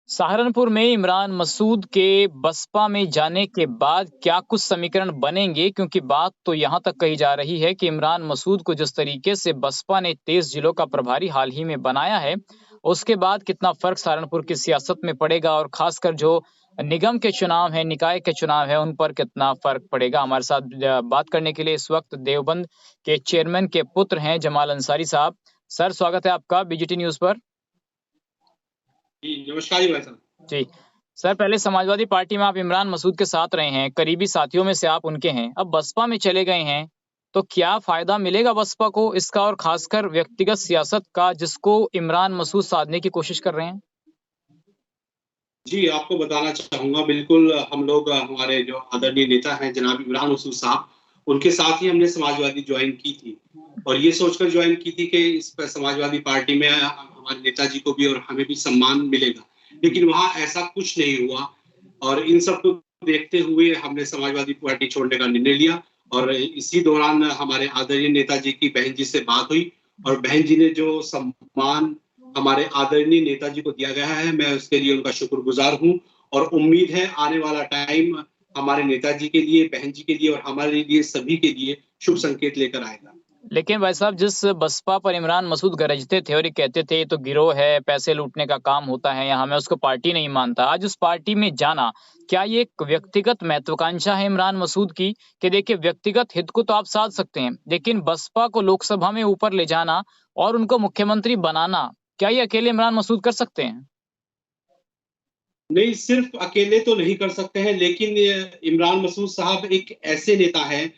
सहारनपुर में इमरान मसूद के बसपा में जाने के बाद क्या कुछ समीकरण बनेंगे? क्योंकि बात तो यहां तक कही जा रही है कि इमरान मसूद को जिस तरीके से बसपा ने 23 जिलों का प्रभारी हाल ही में बनाया है, उसके बाद कितना फर्क सहारनपुर की सियासत में पड़ेगा और खासकर जो निगम के चुनाव है, निकाय के चुनाव है, उन पर कितना फर्क पड़ेगा। हमारे साथ बात करने के लिए इस वक्त देवबंद के चेयरमैन के पुत्र हैं जमाल अंसारी साहब। सर, स्वागत है आपका बीजीटी न्यूज पर। जी नमस्कार जी भाई साहब। जी। सर, पहले समाजवादी पार्टी में आप इमरान मसूद के साथ रहे हैं, करीबी साथियों में से आप उनके हैं, अब बसपा में चले गए हैं, तो क्या फायदा मिलेगा बसपा को इसका और खासकर व्यक्तिगत सियासत का जिसको इमरान मसूद साधने की कोशिश कर रहे हैं? जी, आपको बताना चाहूँगा बिल्कुल हम लोग हमारे जो आदरणीय नेता हैं जनाब इमरान मसूद साहब, उनके साथ ही हमने समाजवादी जॉइन की थी और ये सोचकर जॉइन की थी कि इस प समाजवादी पार्टी में हमारे नेताजी को भी और हमें भी सम्मान मिलेगा। लेकिन वहाँ ऐसा कुछ नहीं हुआ और इन सब को देखते हुए हमने समाजवादी पार्टी छोड़ने का निर्णय लिया और इसी दौरान हमारे आदरणीय नेताजी की बहन जी से बात हुई और बहन जी ने जो सम्मान हमारे आदरणीय नेताजी को दिया गया है, मैं उसके लिए उनका शुक्रगुजार हूँ और उम्मीद है आने वाला टाइम हमारे नेताजी के लिए, बहन जी के लिए और हमारे लिए सभी के लिए शुभ संकेत लेकर आएगा। लेकिन भाई साहब, जिस बसपा पर इमरान मसूद गरजते थे और ये कहते थे ये तो गिरोह है, पैसे लूटने का काम होता है यहाँ, मैं उसको पार्टी नहीं मानता, आज उस पार्टी में जाना, क्या ये एक व्यक्तिगत महत्वाकांक्षा है इमरान मसूद की कि देखिए व्यक्तिगत हित को तो आप साध सकते हैं, लेकिन बसपा को लोकसभा में ऊपर ले जाना और उनको मुख्यमंत्री बनाना, क्या ये अकेले इमरान मसूद कर सकते हैं? नहीं, सिर्फ अकेले तो नहीं कर सकते हैं, लेकिन इमरान मसूद साहब एक ऐसे नेता हैं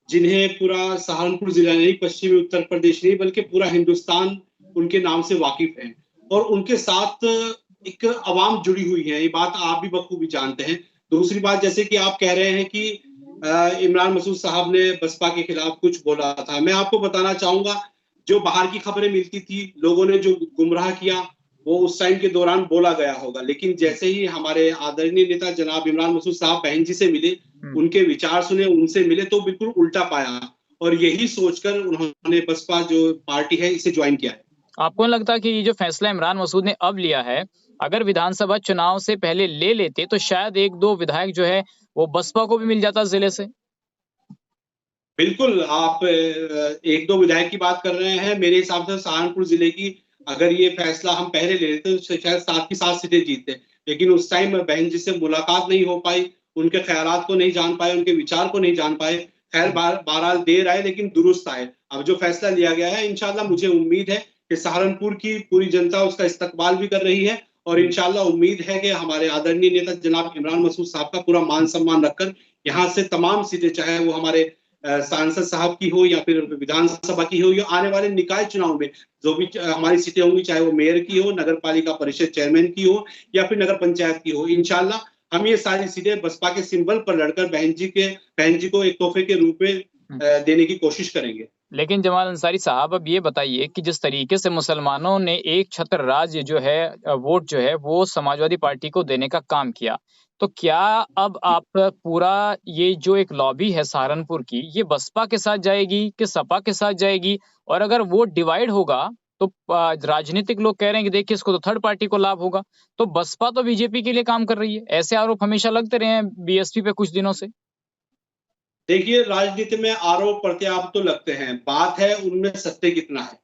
जिन्हें पूरा सहारनपुर जिला नहीं, पश्चिमी उत्तर प्रदेश नहीं बल्कि पूरा हिंदुस्तान उनके नाम से वाकिफ है और उनके साथ एक आवाम जुड़ी हुई है। ये बात आप भी बखूबी जानते हैं। दूसरी बात, जैसे कि आप कह रहे हैं कि इमरान मसूद साहब ने बसपा के खिलाफ कुछ बोला था, मैं आपको बताना चाहूंगा जो बाहर की खबरें मिलती थी, लोगों ने जो गुमराह किया वो उस टाइम के दौरान बोला गया होगा, लेकिन जैसे ही हमारे आदरणीय नेता जनाब इमरान मसूद साहब बहन जी से मिले, उनके विचार सुने, उनसे मिले तो बिल्कुल उल्टा पाया और यही सोचकर उन्होंने बसपा जो पार्टी है इसे ज्वाइन किया है। आपको नहीं लगता कि ये जो फैसला इमरान मसूद ने अब लिया है, अगर विधानसभा चुनाव से पहले ले लेते तो शायद एक दो विधायक जो है वो बसपा को भी मिल जाता जिले से? बिल्कुल, आप एक दो विधायक की बात कर रहे हैं। मेरे हिसाब से सहारनपुर जिले की अगर ये फैसला हम पहले ले लेते तो शायद 7 की 7 सीटें जीतते, लेकिन उस टाइम बहन जी से मुलाकात नहीं हो पाई, उनके ख्यालात को नहीं जान पाए, उनके विचार को नहीं जान पाए। खैर बहरहाल देर आए लेकिन दुरुस्त आए। अब जो फैसला लिया गया है, इंशाल्लाह मुझे उम्मीद है कि सहारनपुर की पूरी जनता उसका इस्तकबाल भी कर रही है और इंशाल्लाह उम्मीद है कि हमारे आदरणीय नेता जनाब इमरान मसूद साहब का पूरा मान सम्मान रखकर यहाँ से तमाम सीटें, चाहे वो हमारे सांसद साहब की हो या फिर विधानसभा की हो या आने वाले निकाय चुनाव में जो भी हमारी सीटें होंगी, चाहे वो मेयर की हो, नगर पालिका परिषद चेयरमैन की हो या फिर नगर पंचायत की हो, इंशाल्लाह हम ये सारी सीटें बसपा के सिंबल पर लड़कर बहन जी को एक तोहफे के रूप में देने की कोशिश करेंगे। लेकिन जमाल अंसारी साहब, अब ये बताइए कि जिस तरीके से मुसलमानों ने एक छत्र राज्य जो है वोट जो है वो समाजवादी पार्टी को देने का काम किया, तो क्या अब आप पूरा ये जो एक लॉबी है सहारनपुर की, ये बसपा के साथ जाएगी कि सपा के साथ जाएगी? और अगर वोट डिवाइड होगा तो राजनीतिक लोग कह रहे हैं कि देखिए इसको तो थर्ड पार्टी को लाभ होगा, तो बसपा तो बीजेपी के लिए काम कर रही है, ऐसे आरोप हमेशा लगते रहे हैं बीएसपी पे कुछ दिनों से। देखिए, राजनीति में आरोप प्रत्यारोप तो लगते हैं, बात है उनमें सत्य कितना है।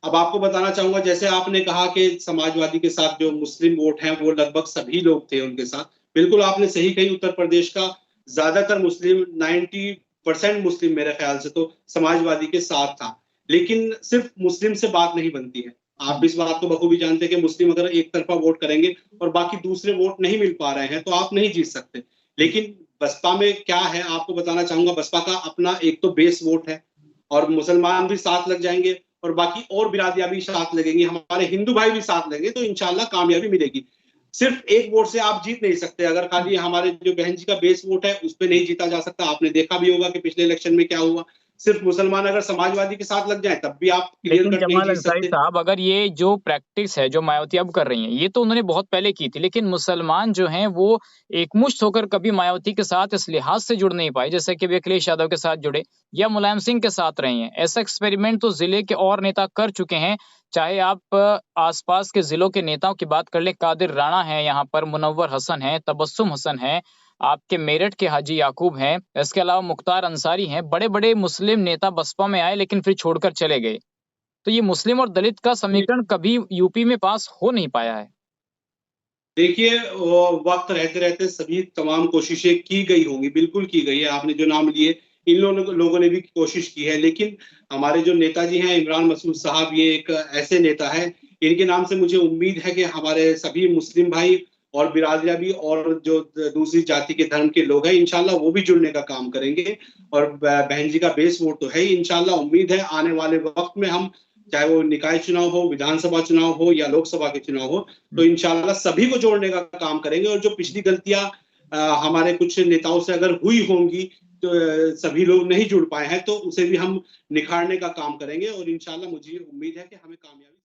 अब आपको बताना चाहूंगा, जैसे आपने कहा कि समाजवादी के साथ जो मुस्लिम वोट हैं वो लगभग सभी लोग थे उनके साथ, बिल्कुल आपने सही कही। उत्तर प्रदेश का ज्यादातर मुस्लिम, 90% मुस्लिम मेरे ख्याल से तो समाजवादी के साथ था, लेकिन सिर्फ मुस्लिम से बात नहीं बनती है। आप इस बात को बखूबी जानते हैं कि मुस्लिम अगर एक तरफा वोट करेंगे और बाकी दूसरे वोट नहीं मिल पा रहे हैं तो आप नहीं जीत सकते। लेकिन बसपा में क्या है आपको बताना चाहूंगा, बसपा का अपना एक तो बेस वोट है और मुसलमान भी साथ लग जाएंगे और बाकी और बिरादियां भी साथ लगेंगी, हमारे हिंदू भाई भी साथ लगेंगे, तो इंशाल्लाह कामयाबी मिलेगी। सिर्फ एक वोट से आप जीत नहीं सकते, अगर खाली हमारे जो बहन जी का बेस वोट है उस पर नहीं जीता जा सकता। आपने देखा भी होगा कि पिछले इलेक्शन में क्या हुआ, सिर्फ मुसलमान अगर समाजवादी के साथ लग जाए तब भी आप क्लियर लेकिन कट नहीं जमाल जीत अंसारी सकते। साहब, अगर ये जो प्रैक्टिस है जो मायावती अब कर रही हैं, ये तो उन्होंने बहुत पहले की थी, लेकिन मुसलमान जो हैं वो एकमुश्त होकर कभी मायावती के साथ इस लिहाज से जुड़ नहीं पाए जैसे कि वे अखिलेश यादव के साथ जुड़े या मुलायम सिंह के साथ रहे हैं। ऐसा एक्सपेरिमेंट तो जिले के और नेता कर चुके हैं। चाहे आप आसपास के जिलों के नेताओं की बात कर ले, कादिर राणा है, यहाँ पर मुनव्वर हसन है, तबस्सुम हसन है, आपके मेरठ के हाजी याकूब हैं, इसके अलावा मुख्तार अंसारी हैं। बड़े बड़े मुस्लिम नेता बसपा में आए लेकिन फिर छोड़कर चले गए। तो ये मुस्लिम और दलित का समीकरण कभी यूपी में पास हो नहीं पाया है। देखिए, वक्त रहते रहते सभी तमाम कोशिशें की गई होंगी, बिल्कुल की गई है। आपने जो नाम लिए, इन लोगों ने भी कोशिश की है, लेकिन हमारे जो नेताजी हैं इमरान मसूद साहब, ये एक ऐसे नेता है, इनके नाम से मुझे उम्मीद है कि हमारे सभी मुस्लिम भाई और बिरादरियां भी और जो दूसरी जाति के धर्म के लोग हैं, इंशाल्लाह वो भी जुड़ने का काम करेंगे। और बहन जी का बेस वोट तो है ही, इंशाल्लाह उम्मीद है आने वाले वक्त में हम, चाहे वो निकाय चुनाव हो, विधानसभा चुनाव हो या लोकसभा के चुनाव हो, तो इंशाल्लाह सभी को जोड़ने का काम करेंगे। और जो पिछली गलतियां हमारे कुछ नेताओं से अगर हुई होंगी, तो सभी लोग नहीं जुड़ पाए हैं, तो उसे भी हम निखारने का काम करेंगे और इंशाल्लाह मुझे उम्मीद है कि हमें कामयाबी